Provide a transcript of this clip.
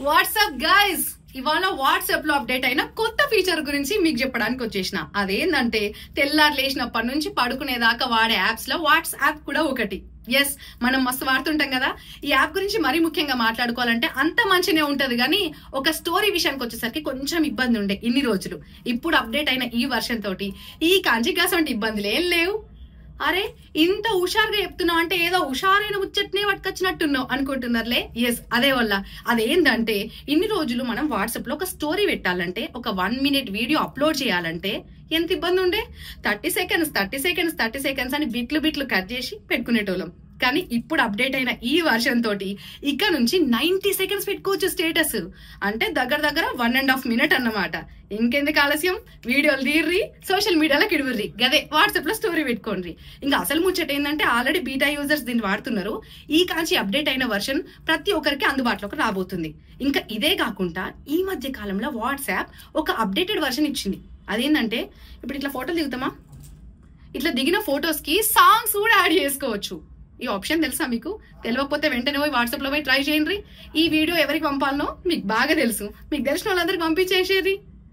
WhatsApp guys, ఇవాళ WhatsApp లో update అయిన కొత్త ఫీచర్ గురించి మీకు చెప్పడానికి వచ్చేసిన. అదేంటంటే తెల్లారు లేచినప్పటి నుంచి పడుకునేదాకా వాడే యాప్స్ లో వాట్సాప్ కూడా ఒకటి. ఎస్, మనం మస్తు వాడుతుంటాం కదా. ఈ యాప్ గురించి మరీ ముఖ్యంగా మాట్లాడుకోవాలంటే అంత మంచినే ఉంటది, కానీ ఒక స్టోరీ విషయానికి వచ్చేసరికి కొంచెం ఇబ్బంది ఉండే ఇన్ని రోజులు. ఇప్పుడు అప్డేట్ అయిన ఈ వర్షన్ తోటి ఈ కాంజిగాస్ వంటి ఇబ్బందులు ఏం లేవు. అరే, ఇంత హుషారుగా చెప్తున్నావు అంటే ఏదో హుషారైన ముచ్చట్నే పట్టుకొచ్చినట్టున్నావు అనుకుంటున్నారులే. ఎస్, అదే వల్ల. అదేంటంటే ఇన్ని రోజులు మనం వాట్సాప్ లో ఒక స్టోరీ పెట్టాలంటే, ఒక 1 minute వీడియో అప్లోడ్ చేయాలంటే ఎంత ఇబ్బంది ఉండే. 30 seconds అని బిట్లు కట్ చేసి పెట్టుకునేటోళ్ళం. కానీ ఇప్పుడు అప్డేట్ అయిన ఈ వర్షన్ తోటి ఇక నుంచి 90 seconds పెట్టుకోవచ్చు స్టేటస్. అంటే దగ్గర 1.5 minutes అన్నమాట. ఇంకెందుకు ఆలస్యం, వీడియోలు తీర్రి సోషల్ మీడియాలో కిడువర్రి, గదే వాట్సాప్ లో స్టోరీ పెట్టుకోండి. ఇంకా అసలు ముచ్చట ఏంటంటే ఆల్రెడీ బీటా యూజర్స్ దీన్ని వాడుతున్నారు. ఈ కాంచి అప్డేట్ అయిన వర్షన్ ప్రతి ఒక్కరికి అందుబాటులోకి రాబోతుంది. ఇంకా ఇదే కాకుండా ఈ మధ్య కాలంలో వాట్సాప్ ఒక అప్డేటెడ్ వర్షన్ ఇచ్చింది. అదేంటంటే ఇప్పుడు ఇట్లా ఫోటోలు దిగుతామా, ఇట్లా దిగిన ఫొటోస్ కి సాంగ్స్ కూడా యాడ్ చేసుకోవచ్చు. ఈ ఆప్షన్ తెలుసా మీకు? తెలియకపోతే వెంటనే పోయి వాట్సాప్ లో పోయి ట్రై చేయండి. ఈ వీడియో ఎవరికి పంపాలనో మీకు బాగా తెలుసు. మీకు తెలిసిన వాళ్ళందరికి పంపించేసేది.